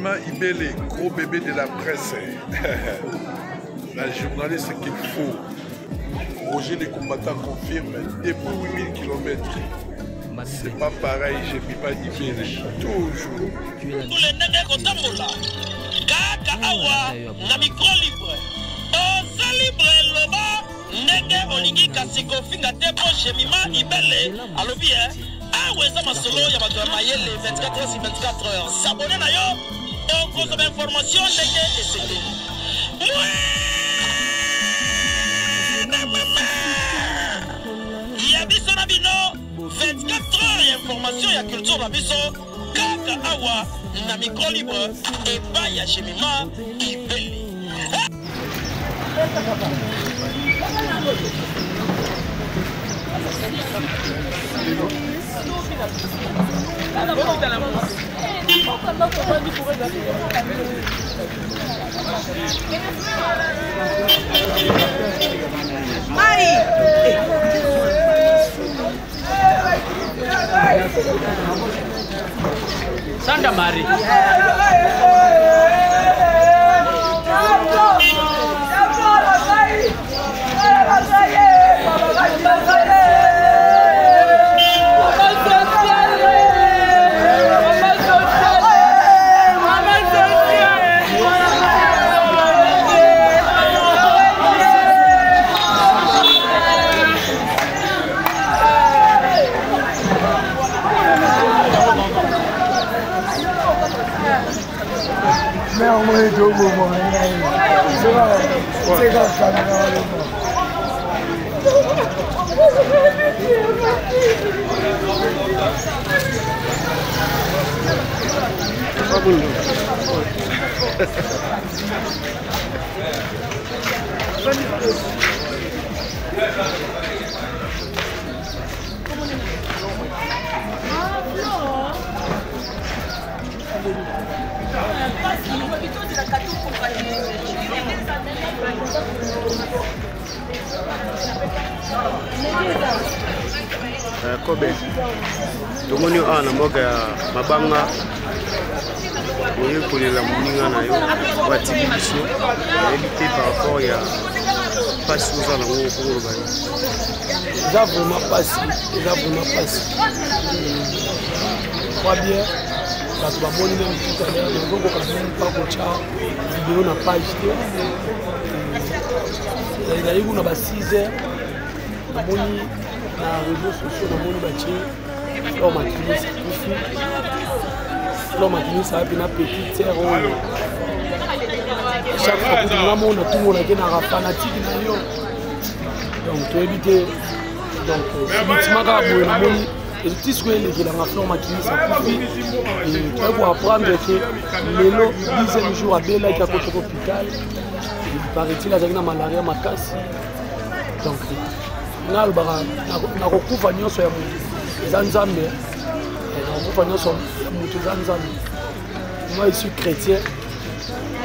Jemima Ibele, gros bébé de la presse. La journaliste qu'il faut. Roger les combattants confirme depuis 8000 km. C'est pas pareil, Jemima Ibele. Toujours. Tous les nègres kotambola. Kaka awa na micro libre. Oza libre loba. Nègre olingi kasiko finga tepo Jemima Ibele. Alobi awa eza masolo ya bato ya mayele 24 heures sur 24 heures. S'abonner na yo. On consomme information nègre et c'était. Yabiso na bino 24 heures d'information ya culture na biso kaka awa na micro libre et pas ya Jemima Ibele. Santa Mari. Kobe tomoni ana moga ya mabanga oyo kolela moninga na yo watiki biso yebi te par rapport ya pasi oza nango okoloba yo eza vraiment pasi crois bien bato bamoni meme tout à l'heure nazokoka meme mpa kotya video na page te ezali kuna ba 6 heures namoni na réseaux sociaux namoni batie Flore Makinis kufi Flore Makinis api na petite sœur oyo chaque fois que namona tumonake na fanatique na yo donc toyebi te donc subitement kaka boye namoni ezoti sikoyo elekelanga Flore Makinis akufi toyei koapprendre ke lelo 10e jour abelaki akotaka hôpital paraît-il azalaki na malaria makasi donc nga alobaka nakokufa nyonso ya motu eza nzambe nakokufa nyonso ya motu eza nzambe moi ici chrétien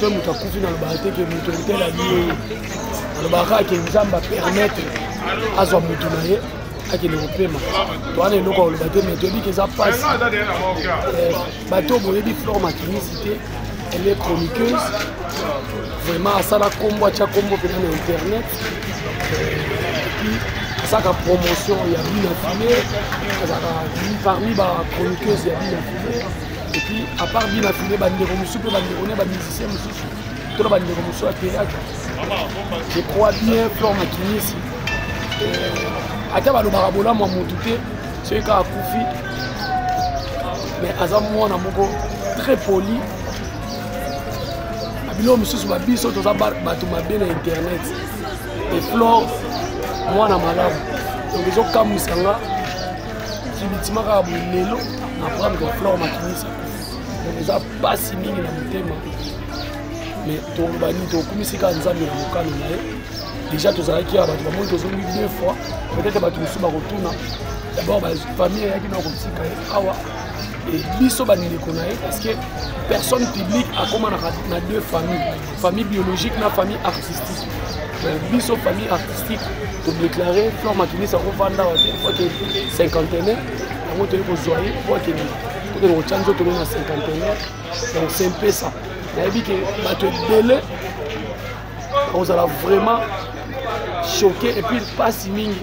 soki moto akufi nalobaka te ke moto etela liye alobaka kaka ke nzambe apermettre azwa motu na ye akende kopema to wana eloko aloba te mais toyebi ke eza mpasi bato boyebi Flore Makinis te elle est chroniqueuse vraiment asala kombo atya kombo mpena na internet azalaka promotion ya Bina Filé azalaka parmi bachroniqueuse ya Bina Filé et puis à part Bina Filé bandeko mosusu mpe bandeko ne bamusicien mosusu tona bandeko mosusu ya théâtre je crois bien Flore Makinis ata balobaka bolamu ya motu te soki kaka akufi mais aza mwana moko très poli biloko mosusu babiso toza bato mabe na internet et Flore mwana malamu donc ezokamwisa nga kibitima kaka boye lelo na prendre Flore Makinis donc eza mpasi mingi na motema mais tolobani tokumisi kaka nzambe na mokano na ye déjà tozalaki ya bato bamoni tozongi 2 fois peut-être bato mosusu bakotuna d'abord bafamille eyaki na kotika ye awa et biso bandeko na ye parce que personne publique akomanaka na 2 familles famille biologique na famille artistique biso famille artistique todéclaré Flore Makinis akovanda wa te fois ke 51 yango toyei kozwa ye po akende que nous avons toujours dans 51. Donc c'est un peu ça. Il que bateau délai, on va vraiment choqué et puis pas si ming.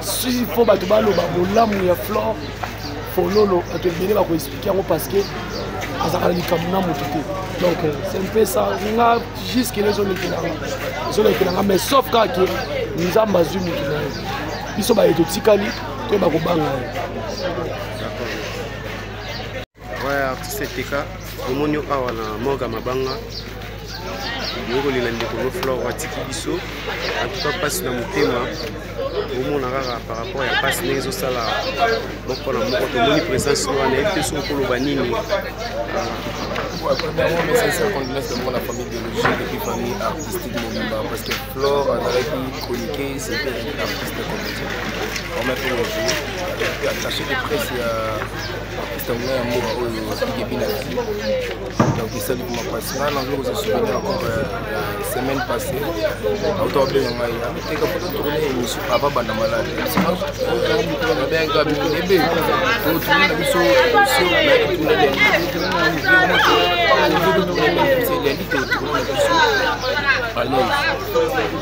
Si il faut bateau balo babola mouya flore, faut lolo bateau délai va expliquer parce que azakala likamuna motuté. Donc c'est un peu ça. On a jusqu'à les zones qui n'ont mais sauf quand nous avons basu motuté. Ils sont bateau tikali, tu es bako banga. Ouais, artiste TK, au monio awa na Moga Mabanga. Yoko lilandi kono flore watiki biso. En tout cas passe na mutema. Au mon arara par rapport à passe nezo sala. Donc on a mon moni présence wana été sur kolo banini. Premièrement, mes sincères condoléances de la famille biologique et famille artistique Mobimba parce que Flore a chroniqué, c'était une artiste comédienne. On met pour le jour, attaché de presse, il y a l'artiste anglais à Moura qui est bien actif. Donc il salue ma passe. Là, on se souvient encore la semaine passée, autant de gens qui ont été tourner une émission avant de malade. Sinon, on a bien un gars qui est bien. On tourne la mission sur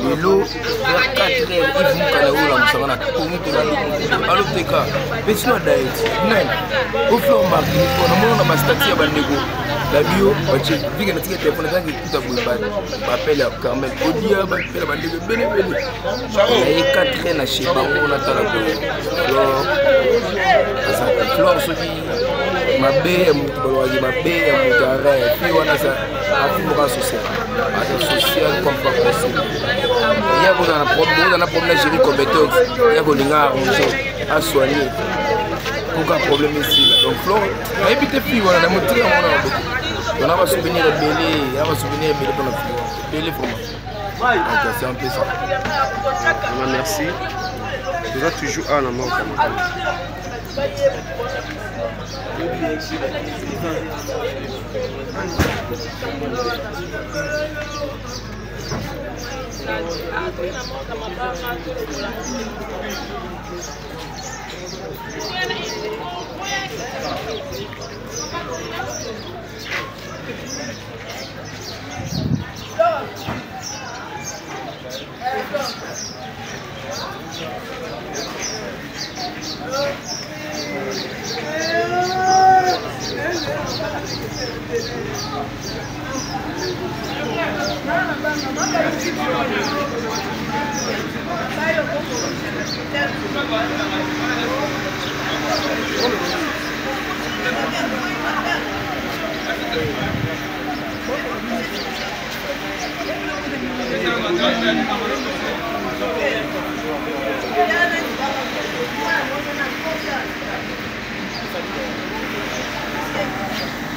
le lot vers 4 heures, ils vont caler la moussama na tourner de la LOTK. Petit no diet, même au fleur marque, on a ma statue à Bandego. La bio, tu dis que tu as téléphone qui tout à vous appelle à Carmel, Odia, appelle à Bandego, bénévole. Il y a 4 heures à chez Bango, on attend la fleur se dit ma baie, ma baie, mon carré, puis on a ça. Affaire sociale, social comme pas possible. Il y a un problème gérer compétence, il y a un arranger, à soigner. Aucun problème ici. Donc Flore, on a évité plus, on a montré on a souvenir belé, on a souvenir belé pour la Flore, belé pour moi. Donc c'est un peu ça. Merci. Nous avons toujours un amour.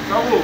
Bravo.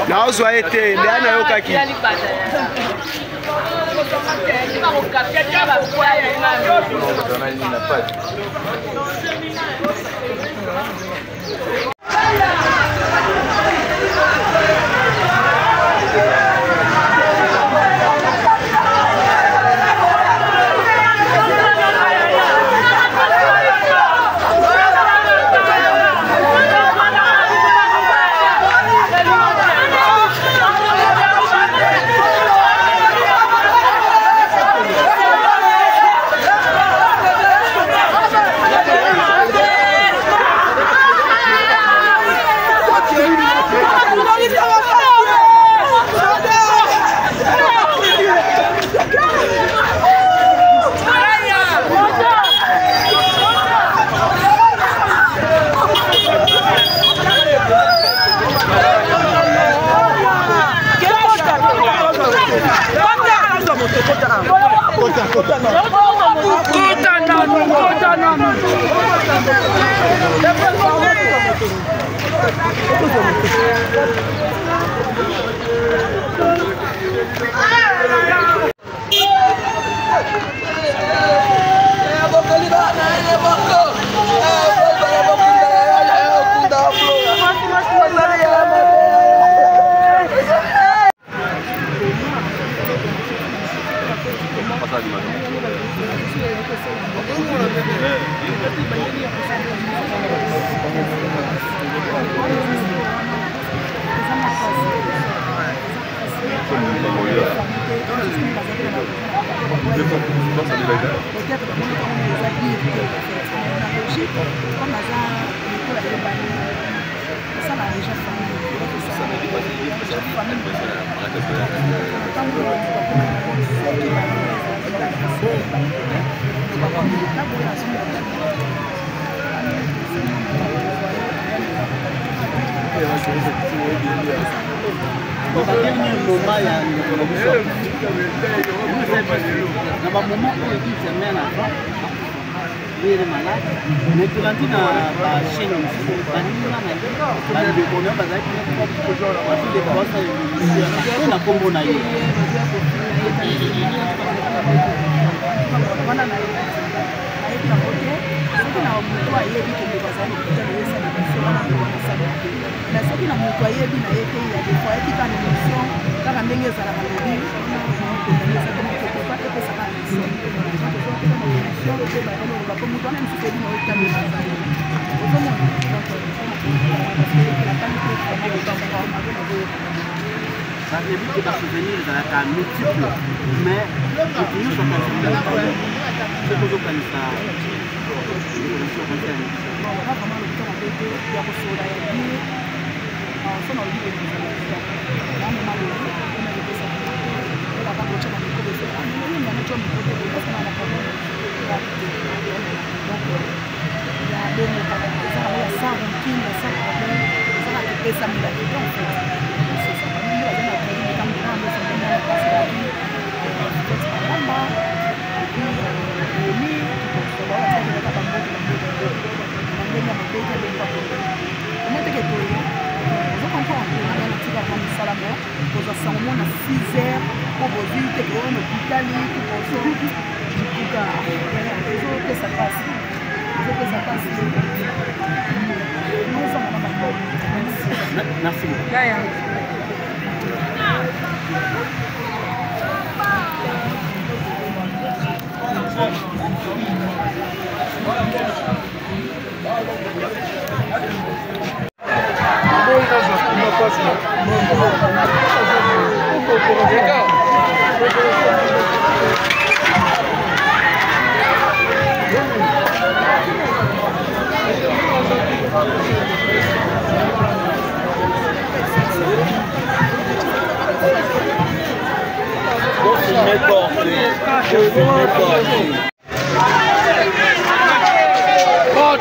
Non, vous avez été là, kaki.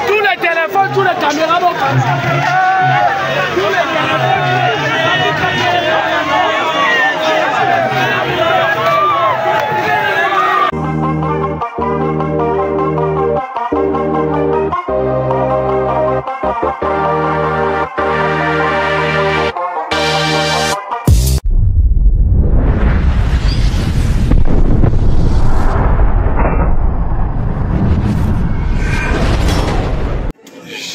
Tous les téléphones, tous les caméras vont tous les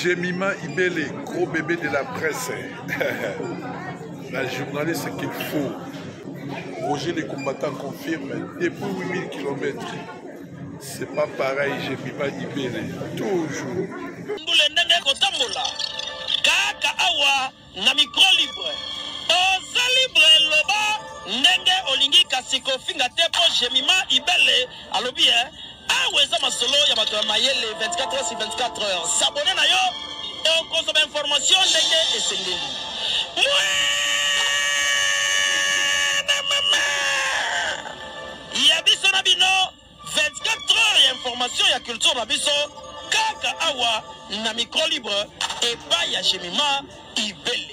Jemima Ibele, gros bébé de la presse. La journaliste qu'il faut. Roger les combattants confirme, depuis 8000 km. C'est pas pareil, Jemima Ibele. Toujours. Kaka awa na micro libre. Oza libre loba ndenge olingi kasiko finga tepo Jemima Ibele alobi aweza masolo ya bato ya mayele 24 heures sur 24 heures. S'abonner na yo et consommer information ndenge esengeli. Ya biso na bino 24 heures ya information ya culture na biso kaka awa na micro libre et pas ya Jemima Ibele.